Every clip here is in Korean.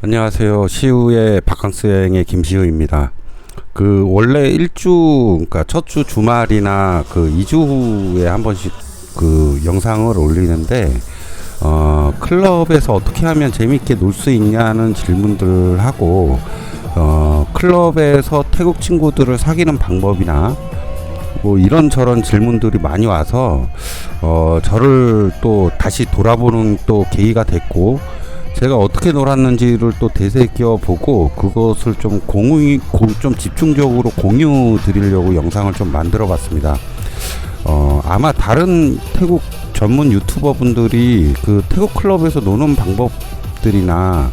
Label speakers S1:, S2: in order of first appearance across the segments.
S1: 안녕하세요. 시우의 바캉스 여행의 김시우입니다. 원래 그러니까 첫 주 주말이나 2주 후에 한 번씩 영상을 올리는데, 클럽에서 어떻게 하면 재밌게 놀 수 있냐는 질문들을 하고, 클럽에서 태국 친구들을 사귀는 방법이나, 뭐 이런저런 질문들이 많이 와서, 저를 또 다시 돌아보는 또 계기가 됐고, 제가 어떻게 놀았는지를 또 되새겨 보고 그것을 좀 좀 집중적으로 공유 드리려고 영상을 좀 만들어 봤습니다. 아마 다른 태국 전문 유튜버 분들이 태국 클럽에서 노는 방법들이나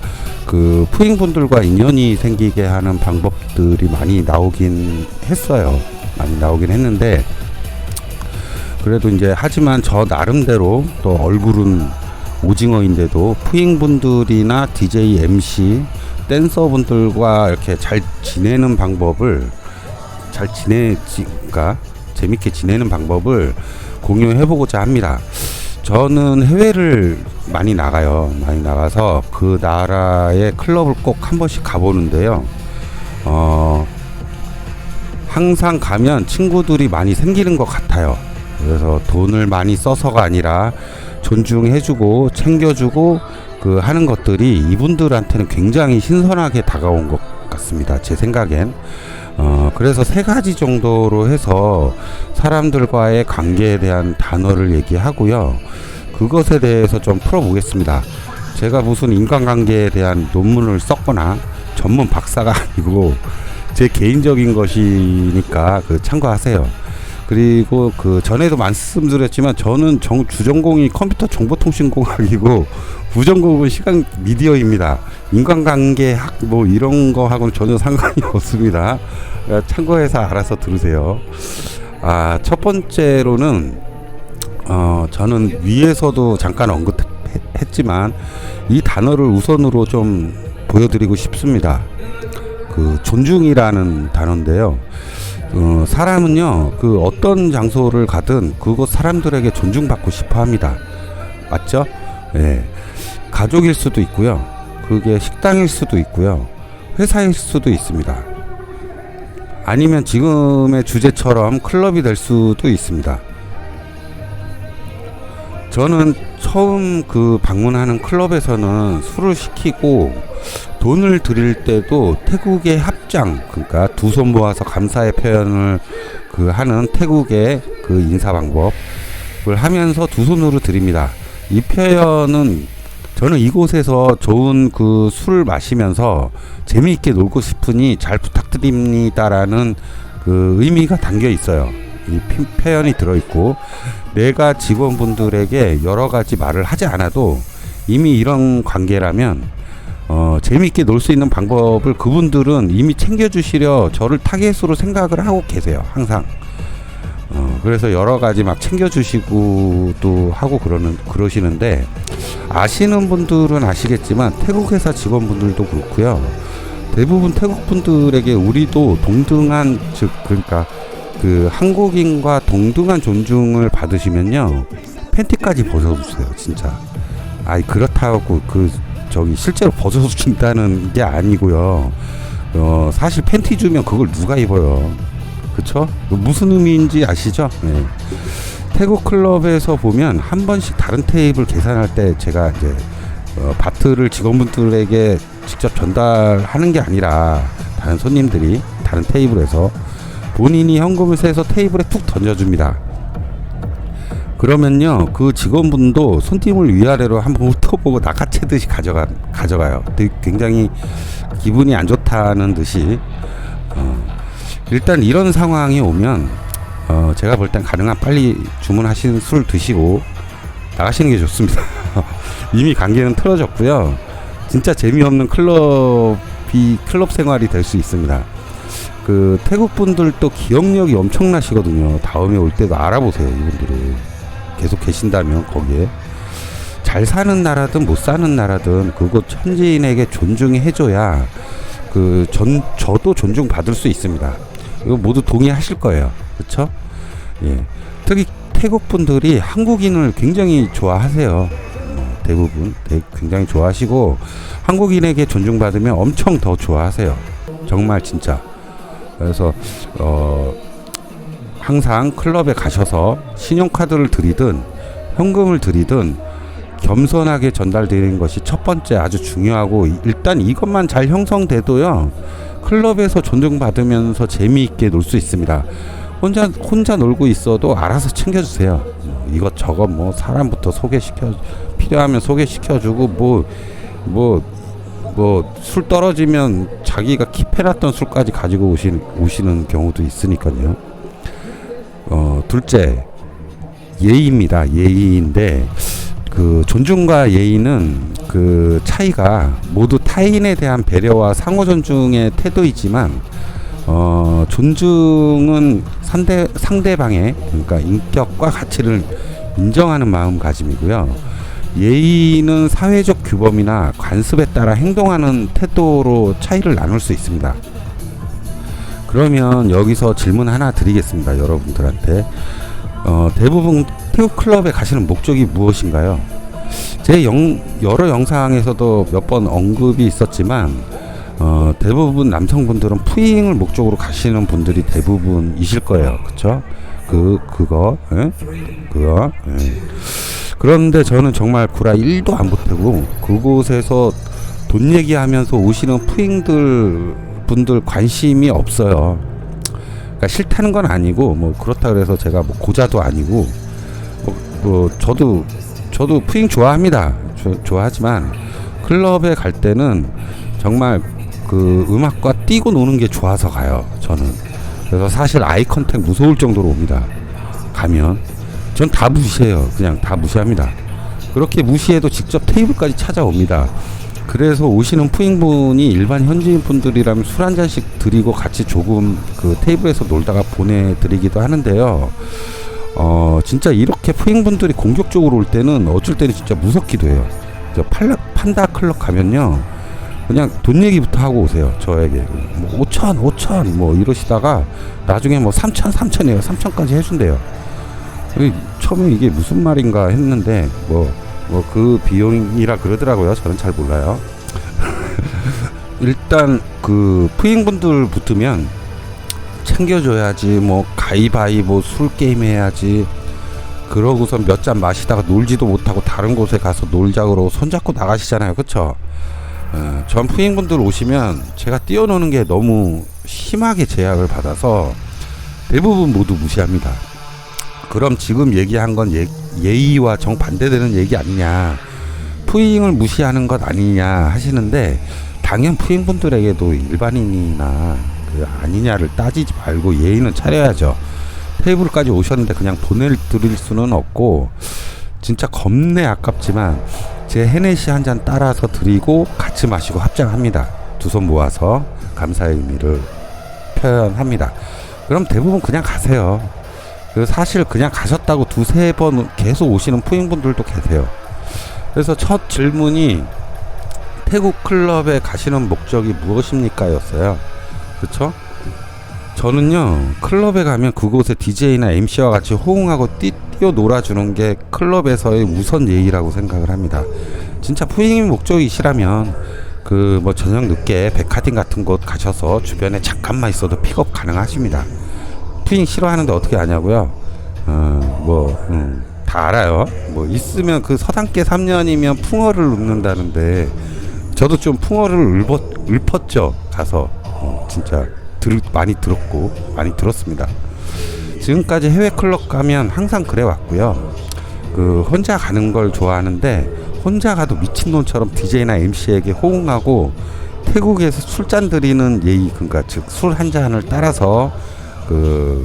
S1: 푸잉분들과 인연이 생기게 하는 방법들이 많이 나오긴 했어요. 많이 나오긴 했는데, 그래도 이제 하지만 저 나름대로 또 얼굴은 오징어인데도 푸잉분들이나 DJ, MC, 댄서분들과 이렇게 잘 지내는 방법을 그러니까 재밌게 지내는 방법을 공유해보고자 합니다. 저는 해외를 많이 나가요. 많이 나가서 그 나라의 클럽을 꼭 한 번씩 가보는데요. 항상 가면 친구들이 많이 생기는 것 같아요. 그래서 돈을 많이 써서가 아니라 존중해주고 챙겨주고 하는 것들이 이분들한테는 굉장히 신선하게 다가온 것 같습니다. 제 생각엔. 그래서 세 가지 정도로 해서 사람들과의 관계에 대한 단어를 얘기하고요. 그것에 대해서 좀 풀어보겠습니다. 제가 무슨 인간관계에 대한 논문을 썼거나 전문 박사가 아니고 제 개인적인 것이니까 참고하세요. 그리고 전에도 말씀드렸지만 저는 주전공이 컴퓨터 정보통신공학이고 부전공은 시각 미디어입니다. 인간관계 학 뭐 이런 거하고는 전혀 상관이 없습니다. 참고해서 알아서 들으세요. 첫 번째로는 저는 위에서도 잠깐 언급했지만 이 단어를 우선으로 좀 보여드리고 싶습니다. 존중이라는 단어인데요. 사람은요, 어떤 장소를 가든 그곳 사람들에게 존중받고 싶어 합니다. 맞죠? 예. 가족일 수도 있고요. 그게 식당일 수도 있고요. 회사일 수도 있습니다. 아니면 지금의 주제처럼 클럽이 될 수도 있습니다. 저는 처음 방문하는 클럽에서는 술을 시키고 돈을 드릴 때도 태국의 합장, 그러니까 두 손 모아서 감사의 표현을 하는 태국의 인사 방법을 하면서 두 손으로 드립니다. 이 표현은 저는 이곳에서 좋은 술을 마시면서 재미있게 놀고 싶으니 잘 부탁드립니다라는 의미가 담겨 있어요. 이 표현이 들어있고, 내가 직원분들에게 여러 가지 말을 하지 않아도 이미 이런 관계라면 재미있게 놀 수 있는 방법을 그분들은 이미 챙겨주시려 저를 타겟으로 생각을 하고 계세요. 항상. 그래서 여러 가지 막 챙겨주시고 또 하고 그러시는데, 아시는 분들은 아시겠지만 태국 회사 직원분들도 그렇고요. 대부분 태국 분들에게 우리도 동등한, 그러니까 한국인과 동등한 존중을 받으시면요, 팬티까지 벗어주세요. 진짜. 그렇다고 실제로 벗어준다는 게 아니고요. 사실 팬티 주면 그걸 누가 입어요. 그쵸? 무슨 의미인지 아시죠? 네. 태국 클럽에서 보면 한 번씩 다른 테이블 계산할 때 제가 이제 바트를 직원분들에게 직접 전달하는 게 아니라 다른 손님들이 다른 테이블에서 본인이 현금을 세서 테이블에 툭 던져줍니다. 그러면요, 직원분도 손님을 위아래로 한번 훑어보고 낚아채듯이 가져가요. 굉장히 기분이 안 좋다는 듯이. 일단 이런 상황이 오면 제가 볼 땐 가능한 빨리 주문하신 술 드시고 나가시는 게 좋습니다. 이미 관계는 틀어졌고요. 진짜 재미없는 클럽 생활이 될 수 있습니다. 태국 분들도 기억력이 엄청나시거든요. 다음에 올 때도 알아보세요. 이분들이 계속 계신다면 거기에 잘 사는 나라든 못 사는 나라든 그곳 현지인에게 존중해줘야 저도 존중받을 수 있습니다. 이거 모두 동의하실 거예요. 그렇죠? 예. 특히 태국 분들이 한국인을 굉장히 좋아하세요. 대부분 굉장히 좋아하시고, 한국인에게 존중받으면 엄청 더 좋아하세요. 정말 진짜. 그래서 항상 클럽에 가셔서 신용카드를 드리든 현금을 드리든 겸손하게 전달드리는 것이 첫 번째 아주 중요하고, 일단 이것만 잘 형성돼도요, 클럽에서 존중받으면서 재미있게 놀 수 있습니다. 혼자 놀고 있어도 알아서 챙겨주세요. 이것저것 뭐 사람부터 필요하면 소개시켜주고, 술 떨어지면 자기가 킵해놨던 술까지 가지고 오시는 경우도 있으니까요. 둘째, 예의입니다. 예의인데, 그 존중과 예의는 그 차이가 모두 타인에 대한 배려와 상호 존중의 태도이지만, 존중은 상대방의, 그러니까 인격과 가치를 인정하는 마음가짐이고요. 예의는 사회적 규범이나 관습에 따라 행동하는 태도로 차이를 나눌 수 있습니다. 그러면 여기서 질문 하나 드리겠습니다. 여러분들한테. 대부분 태국 클럽에 가시는 목적이 무엇인가요? 제 여러 영상에서도 몇 번 언급이 있었지만, 대부분 남성분들은 푸잉을 목적으로 가시는 분들이 대부분이실 거예요. 그쵸? 그거. 그런데 저는 정말 구라 1도 안 보태고, 그곳에서 돈 얘기하면서 오시는 분들 관심이 없어요. 그러니까 싫다는 건 아니고, 뭐 그렇다 그래서 제가 뭐 고자도 아니고, 저도 푸잉 좋아합니다. 좋아하지만 클럽에 갈 때는 정말 그 음악과 뛰고 노는 게 좋아서 가요. 저는. 그래서 사실 아이 컨택 무서울 정도로 옵니다. 가면 전 다 무시해요. 그냥 다 무시합니다. 그렇게 무시해도 직접 테이블까지 찾아옵니다. 그래서 오시는 푸잉분이 일반 현지인 분들이라면 술 한 잔씩 드리고 같이 조금 그 테이블에서 놀다가 보내드리기도 하는데요. 진짜 이렇게 푸잉분들이 공격적으로 올 때는 어쩔 때는 진짜 무섭기도 해요. 판다 클럽 가면요, 그냥 돈 얘기부터 하고 오세요. 저에게 뭐 5천 뭐 이러시다가 나중에 뭐 3천이에요. 3천까지 해준대요. 처음에 이게 무슨 말인가 했는데 그 비용이라 그러더라고요. 저는 잘 몰라요. 일단 그 푸잉분들 붙으면 챙겨줘야지, 뭐 가위바위보 술 게임 해야지. 그러고서 몇 잔 마시다가 놀지도 못하고 다른 곳에 가서 놀자 그러고 손잡고 나가시잖아요. 그쵸? 전 푸잉분들 오시면 제가 뛰어노는 게 너무 심하게 제약을 받아서 대부분 모두 무시합니다. 그럼 지금 얘기한 건 예의와 정반대되는 얘기 아니냐, 푸잉을 무시하는 것 아니냐 하시는데, 당연 푸잉분들에게도 일반인이나 아니냐를 따지지 말고 예의는 차려야죠. 테이블까지 오셨는데 그냥 보내드릴 수는 없고, 진짜 겁내 아깝지만 제 헤네시 한 잔 따라서 드리고 같이 마시고 합장합니다. 두 손 모아서 감사의 의미를 표현합니다. 그럼 대부분 그냥 가세요. 사실 그냥 가셨다고 두세 번 계속 오시는 푸잉분들도 계세요. 그래서 첫 질문이 태국 클럽에 가시는 목적이 무엇입니까? 였어요. 그쵸? 저는요, 클럽에 가면 그곳에 DJ나 MC와 같이 호응하고 뛰어 놀아주는 게 클럽에서의 우선 예의라고 생각을 합니다. 진짜 푸잉이 목적이시라면 뭐 저녁 늦게 백화점 같은 곳 가셔서 주변에 잠깐만 있어도 픽업 가능하십니다. 푸잉 싫어하는데 어떻게 아냐고요? 다 알아요. 뭐 있으면 그 서당계 3년이면 풍어를 읊는다는데, 저도 좀 풍어를 읊었죠. 가서 진짜 많이 들었고 많이 들었습니다. 지금까지 해외 클럽 가면 항상 그래 왔고요. 혼자 가는 걸 좋아하는데, 혼자 가도 미친놈처럼 DJ나 MC에게 호응하고 태국에서 술잔 드리는 예의, 그러니까 즉 술 한 잔을 따라서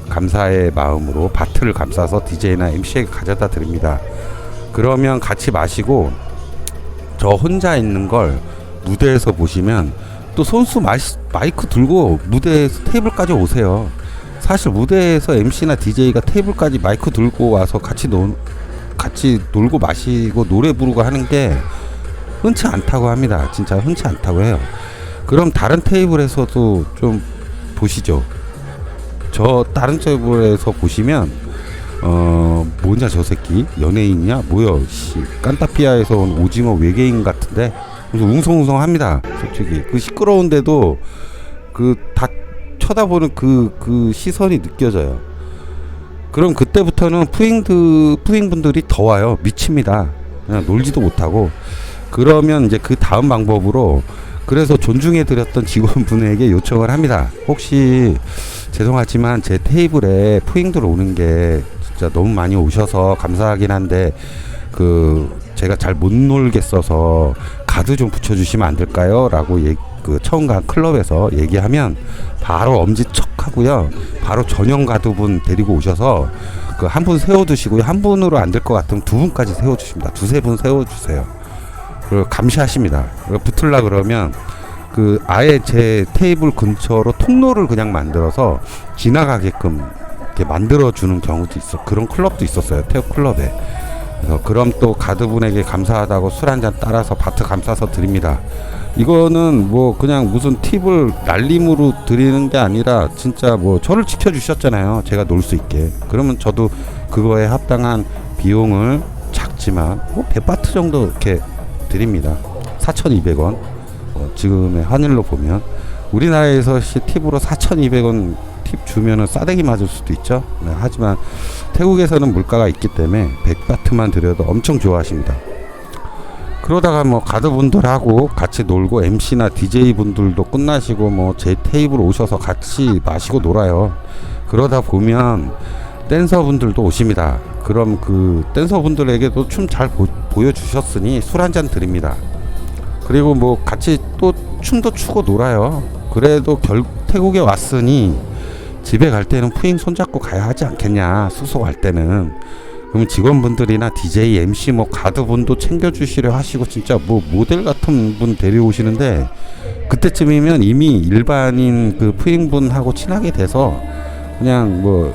S1: 감사의 마음으로 바트를 감싸서 DJ나 MC에게 가져다 드립니다. 그러면 같이 마시고, 저 혼자 있는 걸 무대에서 보시면 또 손수 마이크 들고 무대에서 테이블까지 오세요. 사실 무대에서 MC나 DJ가 테이블까지 마이크 들고 와서 같이 놀고 마시고 노래 부르고 하는 게 흔치 않다고 합니다. 진짜 흔치 않다고 해요. 그럼 다른 테이블에서도 좀 보시죠. 저 다른 테이블에서 보시면 뭐냐 저 새끼 연예인이야 뭐야 씨 깐타피아에서 온 오징어 외계인 같은데 그래서 웅성웅성합니다. 솔직히 그 시끄러운데도 그 다 쳐다보는 그 시선이 느껴져요. 그럼 그때부터는 푸잉분들이 더 와요. 미칩니다. 그냥 놀지도 못하고. 그러면 이제 그 다음 방법으로 그래서 존중해 드렸던 직원분에게 요청을 합니다. 혹시 죄송하지만 제 테이블에 푸잉들 오는 게 진짜 너무 많이 오셔서 감사하긴 한데 그 제가 잘 못 놀겠어서 가드 좀 붙여주시면 안 될까요? 라고 그 처음 간 클럽에서 얘기하면 바로 엄지척하고요. 바로 전용 가드분 데리고 오셔서 그 한 분 세워두시고요. 한 분으로 안 될 것 같으면 두 분까지 세워주십니다. 두세 분 세워주세요. 그리고 감시하십니다. 그리고 붙을라 그러면 그 아예 제 테이블 근처로 통로를 그냥 만들어서 지나가게끔 이렇게 만들어주는 경우도 있어. 그런 클럽도 있었어요. 태우 클럽에. 그래서 그럼 또 가드분에게 감사하다고 술 한잔 따라서 바트 감싸서 드립니다. 이거는 뭐 그냥 무슨 팁을 날림으로 드리는 게 아니라 진짜 뭐 저를 지켜주셨잖아요. 제가 놀 수 있게. 그러면 저도 그거에 합당한 비용을 작지만 뭐 100바트 정도 이렇게 드립니다. 4,200원. 지금의 환율로 보면 우리나라에서 팁으로 4,200원 팁 주면은 싸대기 맞을 수도 있죠. 네, 하지만 태국에서는 물가가 있기 때문에 100바트만 드려도 엄청 좋아하십니다. 그러다가 뭐 가드분들하고 같이 놀고 MC나 DJ 분들도 끝나시고 뭐 제 테이블 오셔서 같이 마시고 놀아요. 그러다 보면 댄서분들도 오십니다. 그럼 그 댄서분들에게도 춤 잘 보여주셨으니 술 한잔 드립니다. 그리고 뭐 같이 또 춤도 추고 놀아요. 그래도 태국에 왔으니 집에 갈 때는 푸잉 손잡고 가야 하지 않겠냐. 숙소 갈 때는. 그러면 직원분들이나 DJ, MC 뭐 가드분도 챙겨주시려 하시고 진짜 뭐 모델 같은 분 데려오시는데 그때쯤이면 이미 일반인 그 푸잉분하고 친하게 돼서 그냥 뭐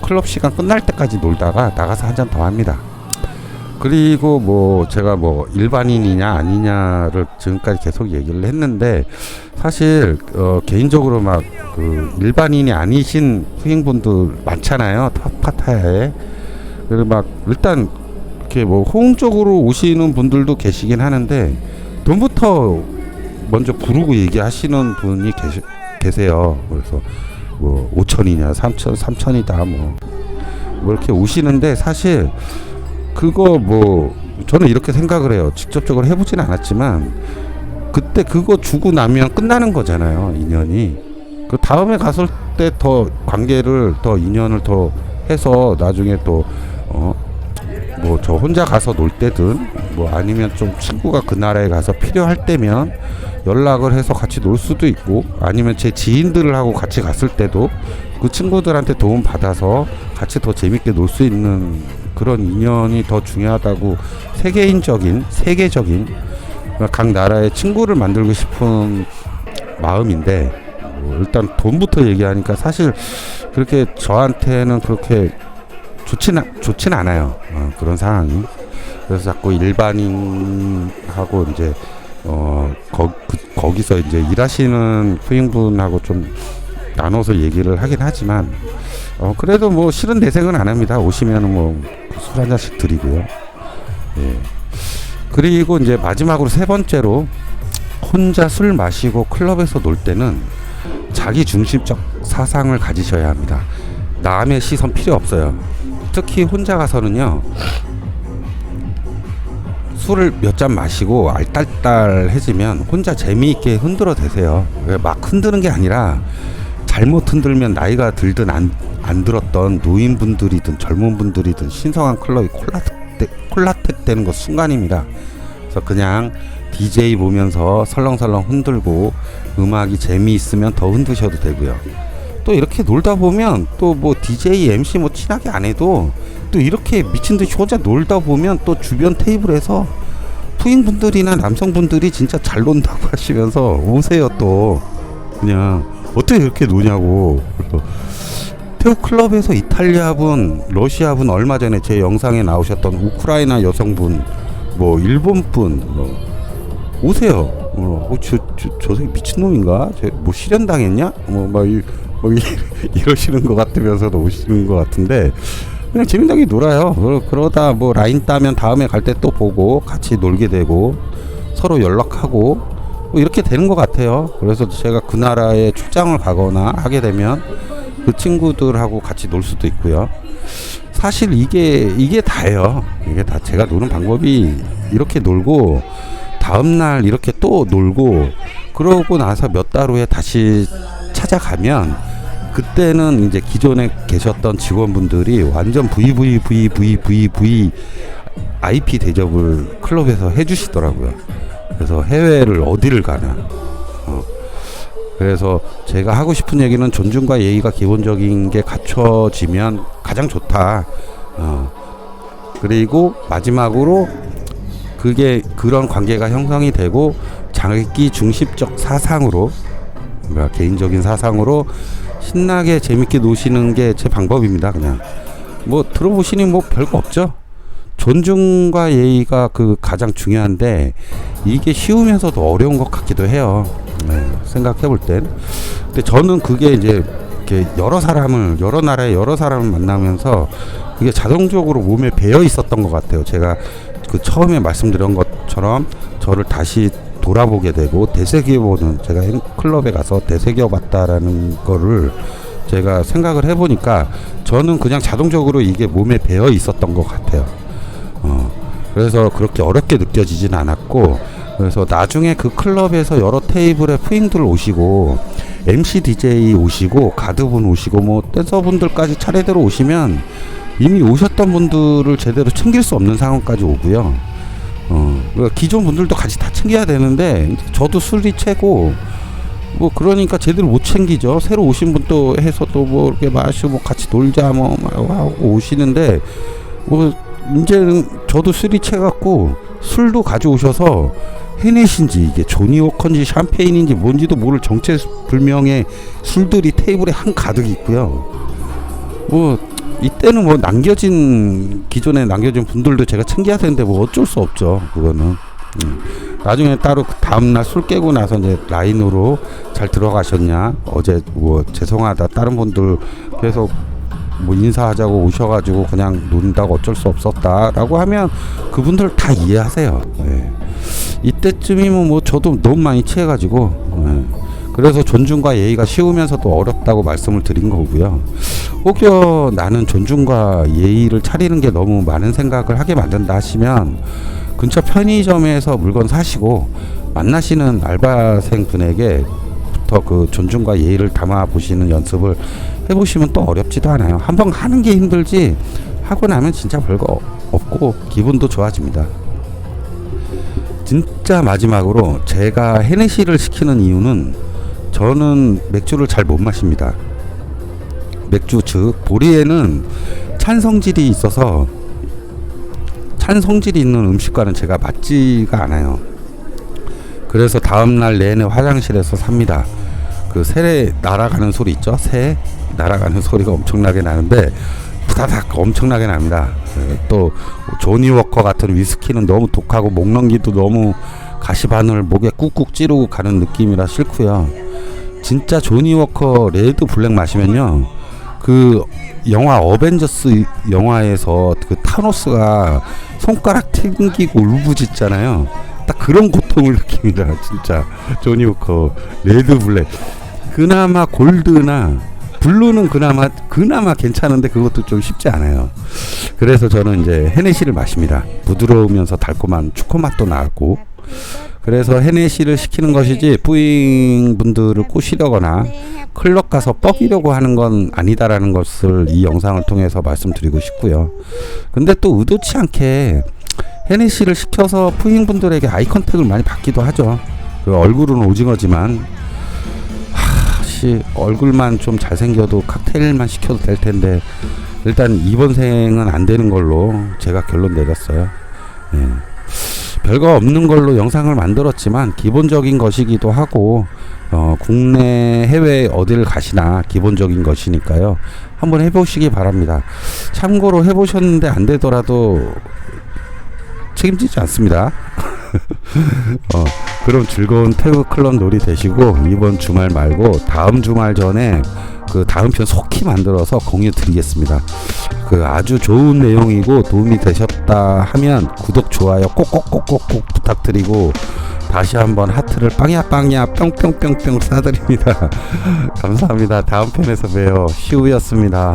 S1: 클럽 시간 끝날 때까지 놀다가 나가서 한 잔 더 합니다. 그리고 뭐 제가 뭐 일반인이냐 아니냐를 지금까지 계속 얘기를 했는데 사실 개인적으로 막 그 일반인이 아니신 푸잉분들 많잖아요. 파타야에. 그리고 막 일단 이렇게 뭐 호응적으로 오시는 분들도 계시긴 하는데 돈부터 먼저 부르고 얘기하시는 분이 계세요. 그래서 뭐 5천이냐 3천이다 뭐 이렇게 오시는데 사실 그거 뭐 저는 이렇게 생각을 해요. 직접적으로 해보진 않았지만 그때 그거 주고 나면 끝나는 거잖아요. 인연이. 그 다음에 갔을 때 더 관계를 더 인연을 더 해서 나중에 또 뭐 저 혼자 가서 놀 때든 뭐 아니면 좀 친구가 그 나라에 가서 필요할 때면 연락을 해서 같이 놀 수도 있고 아니면 제 지인들을 하고 같이 갔을 때도 그 친구들한테 도움 받아서 같이 더 재밌게 놀 수 있는 그런 인연이 더 중요하다고 세계적인 각 나라의 친구를 만들고 싶은 마음인데 뭐 일단 돈부터 얘기하니까 사실 그렇게 저한테는 그렇게 좋진 않아요. 그런 상황이. 그래서 자꾸 일반인하고 이제 거기서 이제 일하시는 푸잉분하고 좀 나눠서 얘기를 하긴 하지만 그래도 뭐 싫은 내색은 안 합니다. 오시면은 뭐 술 한 잔씩 드리고요. 예. 그리고 이제 마지막으로 세 번째로 혼자 술 마시고 클럽에서 놀 때는 자기 중심적 사상을 가지셔야 합니다. 남의 시선 필요 없어요. 특히 혼자 가서는요. 술을 몇 잔 마시고 알딸딸해지면 혼자 재미있게 흔들어 대세요. 막 흔드는 게 아니라 잘못 흔들면 나이가 들든 안 들었던 노인분들이든 젊은 분들이든 신성한 클럽이 콜라텍 되는 거 순간입니다. 그래서 그냥 DJ 보면서 설렁설렁 흔들고 음악이 재미있으면 더 흔드셔도 되고요. 또 이렇게 놀다 보면 또 뭐 DJ, MC 뭐 친하게 안 해도 또 이렇게 미친듯이 혼자 놀다 보면 또 주변 테이블에서 푸잉분들이나 남성분들이 진짜 잘 논다고 하시면서 오세요. 또 그냥 어떻게 이렇게 노냐고. 태국 클럽에서 이탈리아분, 러시아분, 얼마 전에 제 영상에 나오셨던 우크라이나 여성분, 뭐 일본분 오세요. 저 새끼 미친놈인가? 뭐 실현당했냐? 이러시는 것 같으면서도 오시는 것 같은데 그냥 재밌게 놀아요. 그러다 뭐 라인 따면 다음에 갈 때 또 보고 같이 놀게 되고 서로 연락하고 뭐 이렇게 되는 것 같아요. 그래서 제가 그 나라에 출장을 가거나 하게 되면 그 친구들하고 같이 놀 수도 있고요. 사실 이게 다예요. 이게 다 제가 노는 방법이 이렇게 놀고 다음날 이렇게 또 놀고 그러고 나서 몇 달 후에 다시 찾아가면 그때는 이제 기존에 계셨던 직원분들이 완전 VIP 대접을 클럽에서 해주시더라고요. 그래서 해외를 어디를 가나. 그래서 제가 하고 싶은 얘기는 존중과 예의가 기본적인 게 갖춰지면 가장 좋다. 그리고 마지막으로 그런 관계가 형성이 되고 자기 중심적 사상으로, 그러니까 개인적인 사상으로 신나게 재밌게 노시는 게 제 방법입니다. 그냥 뭐 들어보시니 뭐 별거 없죠. 존중과 예의가 가장 중요한데 이게 쉬우면서도 어려운 것 같기도 해요. 생각해 볼 땐. 근데 저는 그게 이제 이렇게 여러 나라의 여러 사람을 만나면서 그게 자동적으로 몸에 배어 있었던 것 같아요. 제가 처음에 말씀드린 것처럼 저를 다시 돌아보게 되고 되새겨보는, 제가 클럽에 가서 되새겨봤다라는 거를 제가 생각을 해보니까 저는 그냥 자동적으로 이게 몸에 배어 있었던 것 같아요. 그래서 그렇게 어렵게 느껴지진 않았고, 그래서 나중에 그 클럽에서 여러 테이블에 푸잉들 오시고 MC DJ 오시고 가드분 오시고 뭐 댄서분들까지 차례대로 오시면 이미 오셨던 분들을 제대로 챙길 수 없는 상황까지 오고요. 그러니까 기존 분들도 같이 다 챙겨야 되는데 저도 술이 채고 뭐 그러니까 제대로 못 챙기죠. 새로 오신 분도 해서 또 뭐 이렇게 마시고 뭐 같이 놀자 뭐 하고 오시는데 뭐 이제는 저도 술이 채갖고 술도 가져오셔서 해내신지 이게 조니워커인지 샴페인인지 뭔지도 모를 정체불명의 술들이 테이블에 한 가득 있고요. 뭐 이때는 뭐 기존에 남겨진 분들도 제가 챙겨야 되는데 뭐 어쩔 수 없죠. 그거는 나중에 따로 다음날 술 깨고 나서 이제 라인으로 잘 들어가셨냐, 어제 뭐 죄송하다 다른 분들 계속 뭐 인사하자고 오셔가지고 그냥 논다고 어쩔 수 없었다라고 하면 그분들 다 이해하세요. 이때쯤이면 뭐 저도 너무 많이 취해가지고 그래서 존중과 예의가 쉬우면서도 어렵다고 말씀을 드린 거고요. 혹여 나는 존중과 예의를 차리는 게 너무 많은 생각을 하게 만든다 하시면 근처 편의점에서 물건 사시고 만나시는 알바생 분에게부터 그 존중과 예의를 담아 보시는 연습을 해보시면 또 어렵지도 않아요. 한번 하는 게 힘들지 하고 나면 진짜 별거 없고 기분도 좋아집니다. 진짜 마지막으로 제가 헤네시를 시키는 이유는 저는 맥주를 잘 못 마십니다. 맥주 즉 보리에는 찬성질이 있어서 찬성질이 있는 음식과는 제가 맞지가 않아요. 그래서 다음날 내내 화장실에서 삽니다. 그 새 날아가는 소리 있죠? 새 날아가는 소리가 엄청나게 나는데 부다닥 엄청나게 납니다. 또 조니워커 같은 위스키는 너무 독하고 목 넘기도 너무 가시바늘 목에 꾹꾹 찌르고 가는 느낌이라 싫고요. 진짜 조니워커 레드 블랙 마시면요, 그 영화 어벤져스 영화에서 그 타노스가 손가락 튕기고 울부짖잖아요. 딱 그런 고통을 느낍니다. 진짜 조니워커 레드 블랙. 그나마 골드나 블루는 그나마 괜찮은데 그것도 좀 쉽지 않아요. 그래서 저는 이제 헤네시를 마십니다. 부드러우면서 달콤한 초코맛도 나고. 그래서 헤네시를 시키는 것이지 뿌잉 분들을 꼬시려거나 클럽 가서 뻑이려고 하는 건 아니다라는 것을 이 영상을 통해서 말씀드리고 싶고요. 근데 또 의도치 않게 헤네시를 시켜서 뿌잉 분들에게 아이 컨택을 많이 받기도 하죠. 그 얼굴은 오징어지만 얼굴만 좀 잘생겨도 칵테일만 시켜도 될 텐데 일단 이번 생은 안 되는 걸로 제가 결론 내렸어요. 별거 없는 걸로 영상을 만들었지만 기본적인 것이기도 하고 국내 해외 어디를 가시나 기본적인 것이니까요. 한번 해보시기 바랍니다. 참고로 해보셨는데 안 되더라도 책임지지 않습니다. 그럼 즐거운 태국 클럽 놀이 되시고 이번 주말 말고 다음 주말 전에 그 다음 편 속히 만들어서 공유 드리겠습니다. 그 아주 좋은 내용이고 도움이 되셨다 하면 구독, 좋아요 꼭꼭꼭꼭 부탁드리고 다시 한번 하트를 빵야 뿅뿅뿅뿅 쏴드립니다. 감사합니다. 다음 편에서 봬요. 시우였습니다.